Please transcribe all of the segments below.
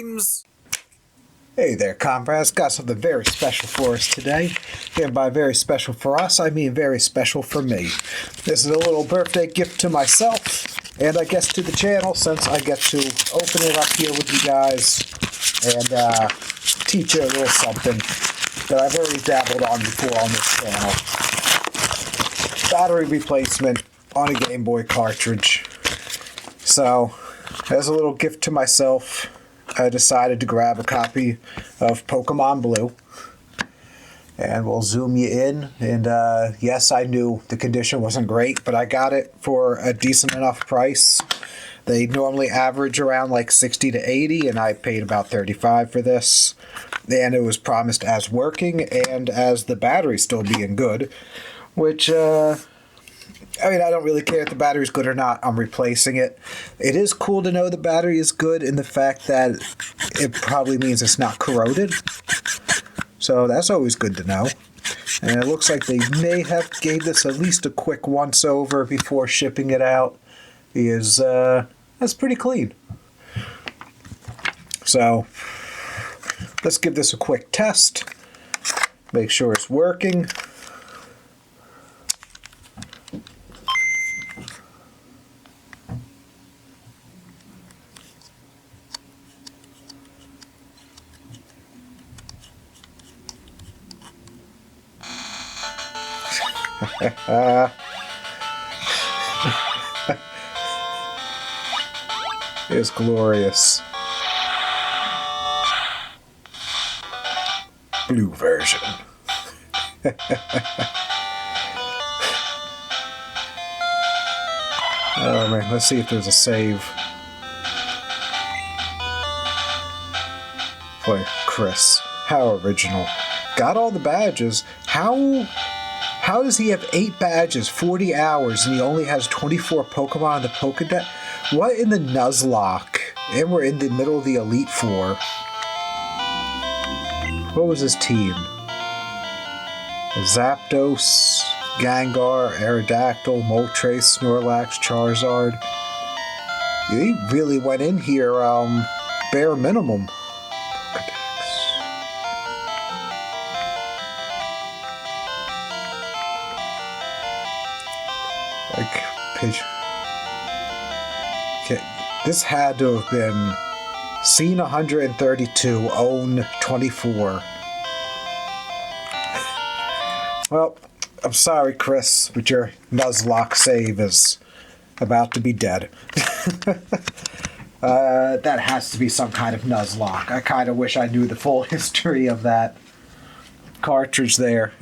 games. Hey there, comrades. Got something very special for us today. And by very special for us, I mean very special for me. This is a little birthday gift to myself, and I guess to the channel, since I get to open it up here with you guys and teach you a little something that I've already dabbled on before on this channel. Battery replacement on a Game Boy cartridge. So, as a little gift to myself, I decided to grab a copy of Pokémon Blue. And we'll zoom you in. And yes, I knew the condition wasn't great, but I got it for a decent enough price. They normally average around like 60 to 80, and I paid about 35 for this. And it was promised as working and as the battery still being good, which I mean, I don't really care if the battery's good or not. I'm replacing it. It is cool to know the battery is good in the fact that it probably means it's not corroded. So that's always good to know. And it looks like they may have gave this at least a quick once-over before shipping it out. That's pretty clean. So let's give this a quick test. Make sure it's working. It's glorious. Blue version. Oh man, let's see if there's a save. Boy, Chris, how original. Got all the badges. How does he have 8 badges, 40 hours, and he only has 24 Pokemon in the Pokedex? What in the Nuzlocke? And we're in the middle of the Elite Four. What was his team? Zapdos, Gengar, Aerodactyl, Moltres, Snorlax, Charizard. He really went in here bare minimum. Like, okay, this had to have been Scene 132, Own 24. Well, I'm sorry, Chris, but your Nuzlocke save is about to be dead. That has to be some kind of Nuzlocke. I kind of wish I knew the full history of that cartridge there.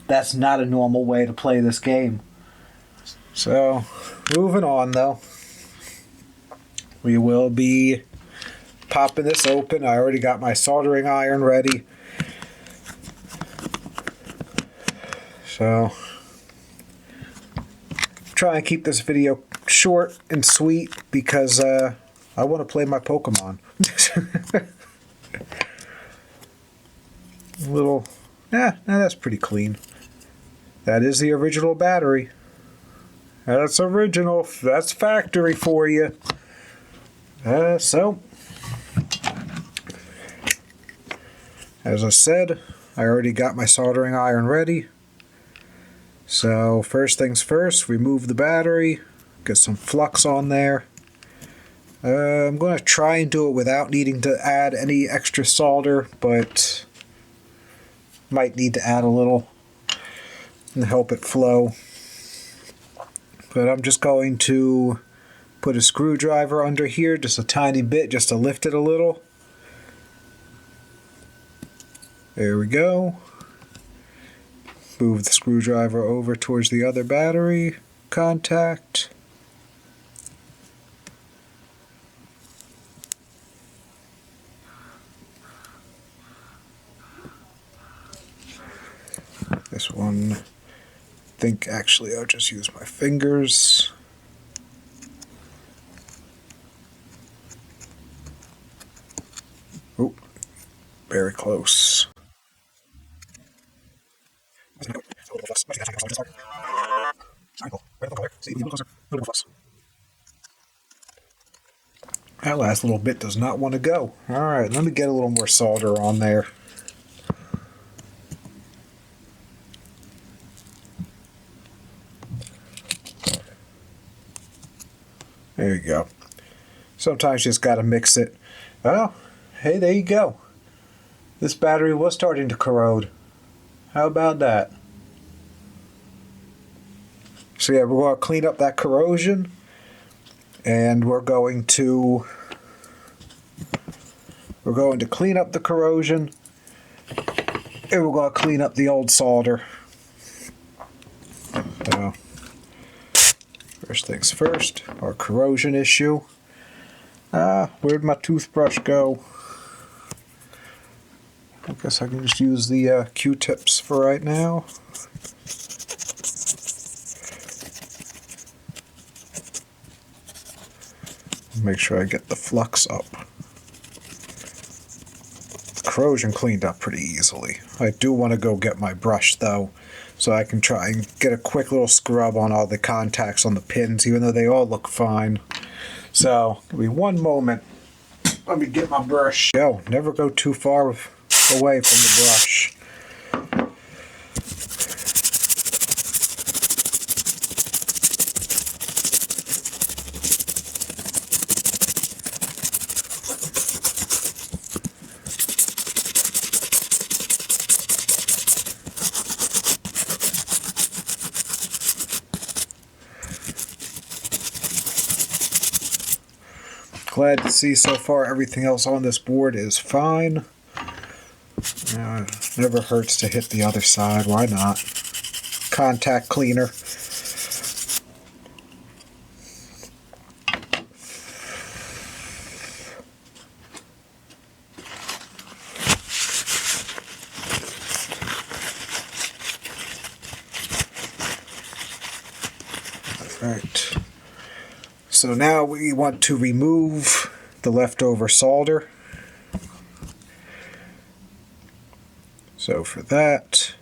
That's not a normal way to play this game. So, moving on though. We will be popping this open. I already got my soldering iron ready. So, try and keep this video short and sweet because I want to play my Pokemon. That's pretty clean. That is the original battery. That's original. That's factory for you. So, as I said, I already got my soldering iron ready. So, first things first, remove the battery. Get some flux on there. I'm going to try and do it without needing to add any extra solder, but might need to add a little and help it flow. But I'm just going to put a screwdriver under here, just a tiny bit, just to lift it a little. There we go. Move the screwdriver over towards the other battery contact. This one, I think actually I'll just use my fingers. Oh, very close. That last little bit does not want to go. Alright, let me get a little more solder on there. There you go. Sometimes you just got to mix it. Oh, hey, there you go. This battery was starting to corrode. How about that? So yeah, we're going to clean up that corrosion. And we're going to clean up the corrosion. And we're going to clean up the old solder. So, first things first, our corrosion issue. Where'd my toothbrush go? I guess I can just use the Q-tips for right now. Make sure I get the flux up. The corrosion cleaned up pretty easily. I do want to go get my brush though, so I can try and get a quick little scrub on all the contacts on the pins, even though they all look fine. So, give me one moment. Let me get my brush. Go. Never go too far away from the brush. Glad to see so far everything else on this board is fine. Never hurts to hit the other side, why not? Contact cleaner. Alright. So now we want to remove the leftover solder. So for that,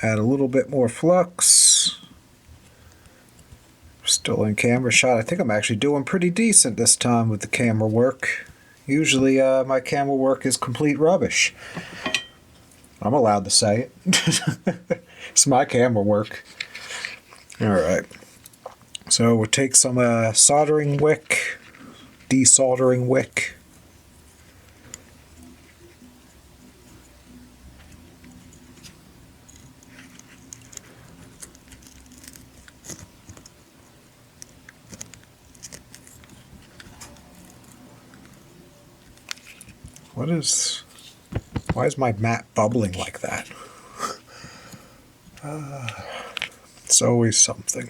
add a little bit more flux. Still in camera shot. I think I'm actually doing pretty decent this time with the camera work. Usually my camera work is complete rubbish. I'm allowed to say it. It's my camera work. Alright. So we'll take some soldering wick, desoldering wick. Why is my mat bubbling like that? It's always something.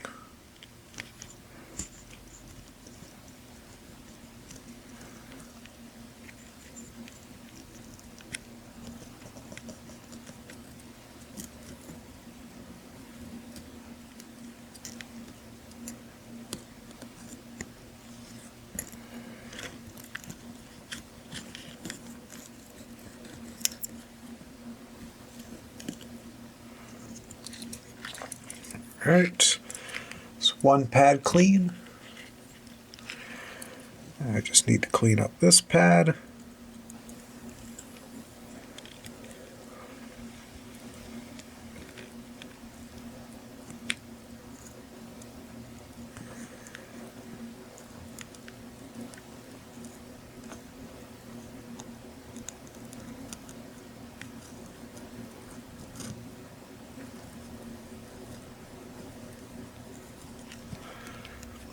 Alright, it's one pad clean. I just need to clean up this pad.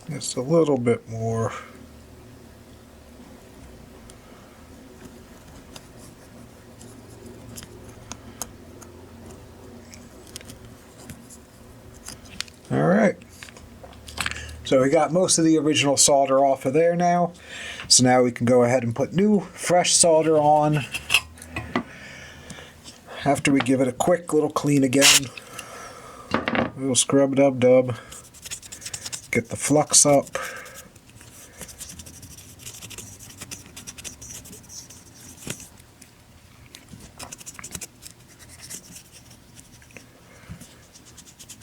Just a little bit more. All right. So we got most of the original solder off of there now. So now we can go ahead and put new, fresh solder on. After we give it a quick little clean again. A little scrub-dub-dub. Get the flux up.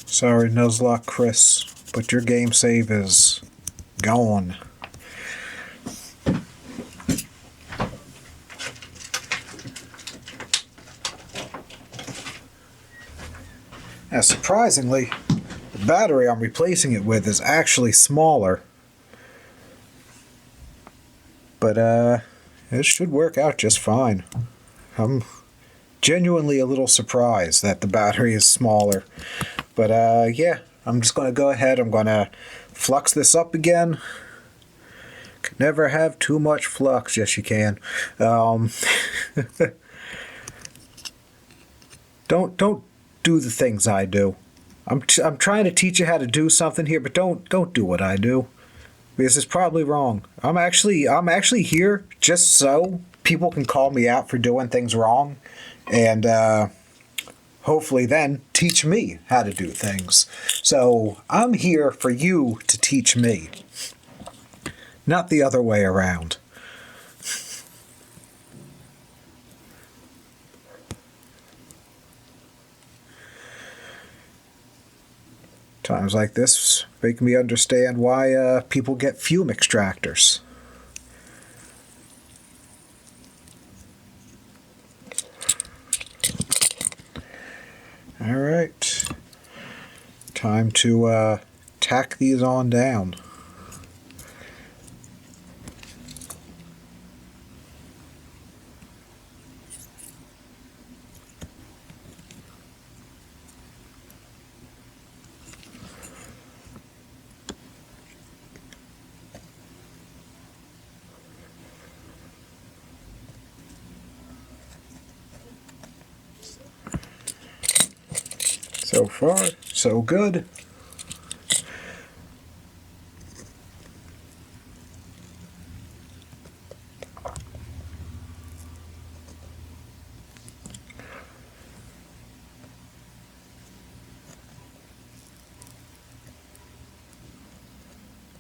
Sorry, Nuzlocke Chris, but your game save is gone. Now, surprisingly, the battery I'm replacing it with is actually smaller. But, it should work out just fine. I'm genuinely a little surprised that the battery is smaller. But, yeah, I'm just going to go ahead. I'm going to flux this up again. Can never have too much flux. Yes, you can. Don't do the things I do. I'm trying to teach you how to do something here, but don't do what I do, because it's probably wrong. I'm actually here just so people can call me out for doing things wrong, and hopefully then teach me how to do things. So I'm here for you to teach me, not the other way around. Times like this make me understand why people get fume extractors. All right, time to tack these on down. So far, so good.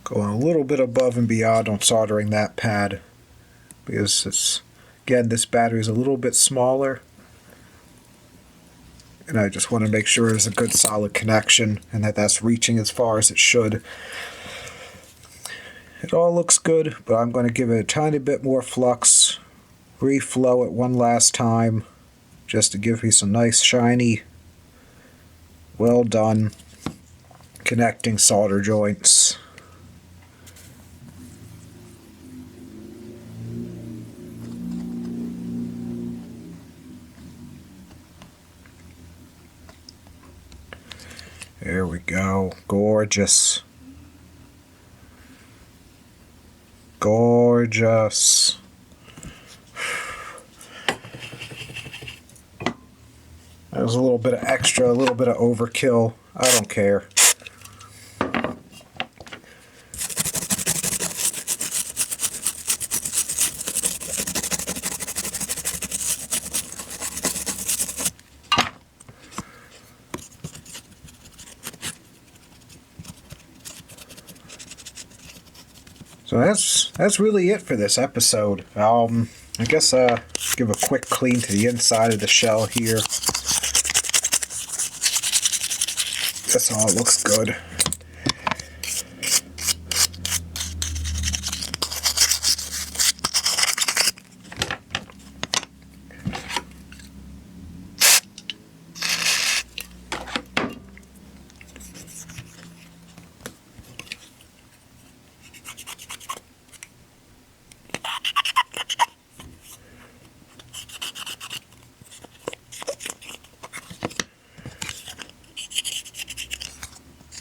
Going a little bit above and beyond on soldering that pad, because again, this battery is a little bit smaller. And I just want to make sure there's a good solid connection and that that's reaching as far as it should. It all looks good, but I'm going to give it a tiny bit more flux, reflow it one last time, just to give me some nice shiny, well done connecting solder joints. There we go. Gorgeous. Gorgeous. That was a little bit of extra, a little bit of overkill. I don't care. So that's really it for this episode. I guess give a quick clean to the inside of the shell here. That's all. It looks good.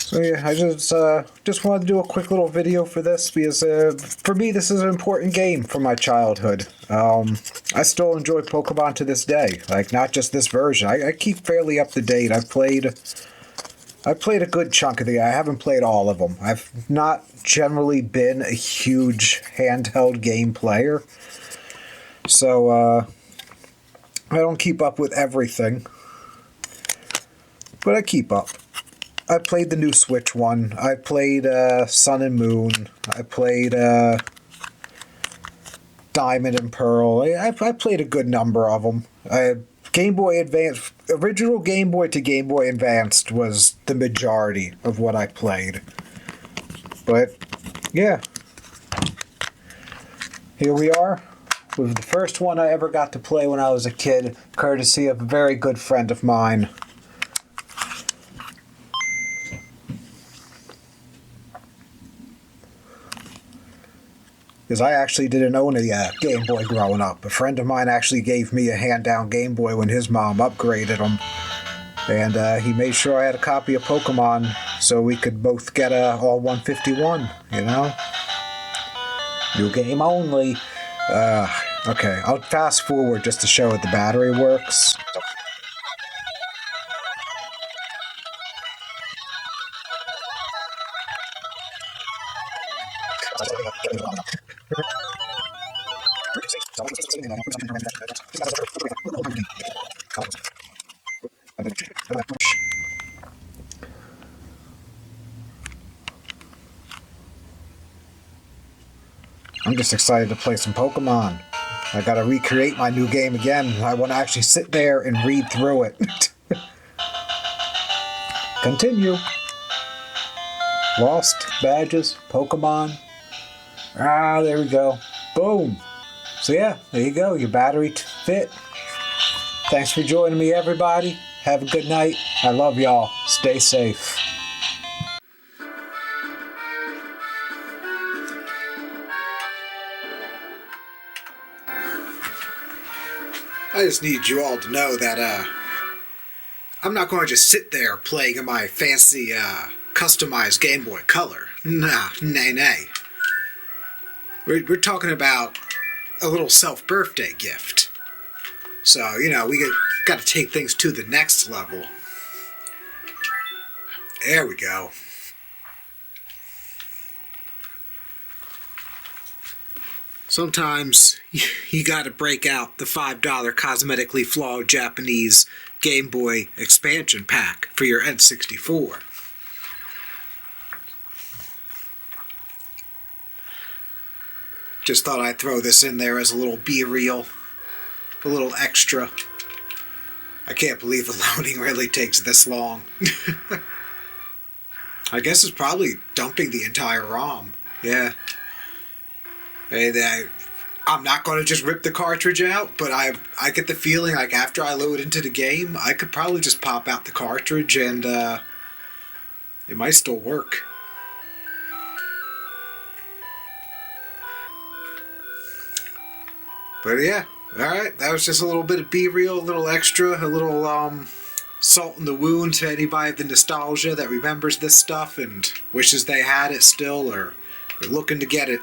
So yeah, I just wanted to do a quick little video for this because for me this is an important game from my childhood. I still enjoy Pokemon to this day. Like, not just this version. I keep fairly up to date. I've played a good chunk of I haven't played all of them. I've not generally been a huge handheld game player, so I don't keep up with everything, but I keep up. I played the new Switch one. I played Sun and Moon. I played Diamond and Pearl. I played a good number of them. Game Boy Advance, original Game Boy to Game Boy Advanced was the majority of what I played. But yeah, here we are with the first one I ever got to play when I was a kid, courtesy of a very good friend of mine. because I actually didn't own a Game Boy growing up. A friend of mine actually gave me a hand-down Game Boy when his mom upgraded him. And he made sure I had a copy of Pokemon so we could both get all 151, you know? New game only. Okay, I'll fast forward just to show that the battery works. I'm just excited to play some Pokemon. I gotta recreate my new game again. I want to actually sit there and read through it. Continue. Lost badges, Pokemon. There we go. Boom. So yeah, there you go. Your battery fit. Thanks for joining me, everybody. Have a good night. I love y'all. Stay safe. I just need you all to know that I'm not going to just sit there playing in my fancy customized Game Boy Color. Nah, nay. We're talking about a little self-birthday gift. So, you know, we got to take things to the next level. There we go. Sometimes you got to break out the $5 cosmetically flawed Japanese Game Boy expansion pack for your N64. Just thought I'd throw this in there as a little B-reel, a little extra. I can't believe the loading really takes this long. I guess it's probably dumping the entire ROM. Yeah. Hey, I'm not going to just rip the cartridge out, but I get the feeling like after I load into the game, I could probably just pop out the cartridge and it might still work. But yeah, alright, that was just a little bit of B-reel, a little extra, a little salt in the wound to anybody of the nostalgia that remembers this stuff and wishes they had it still or looking to get it.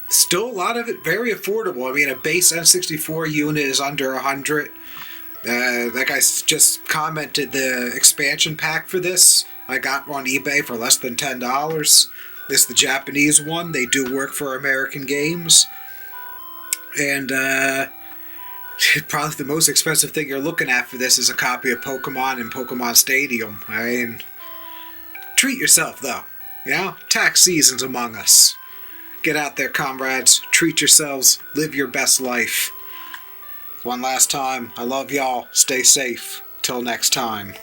Still a lot of it very affordable. I mean, a base N64 unit is under $100. That guy just commented the expansion pack for this. I got on eBay for less than $10. This is the Japanese one. They do work for American games. And probably the most expensive thing you're looking at for this is a copy of Pokemon and Pokemon Stadium. I mean, treat yourself though. You know, tax season's among us. Get out there, comrades. Treat yourselves. Live your best life. One last time, I love y'all. Stay safe. Till next time.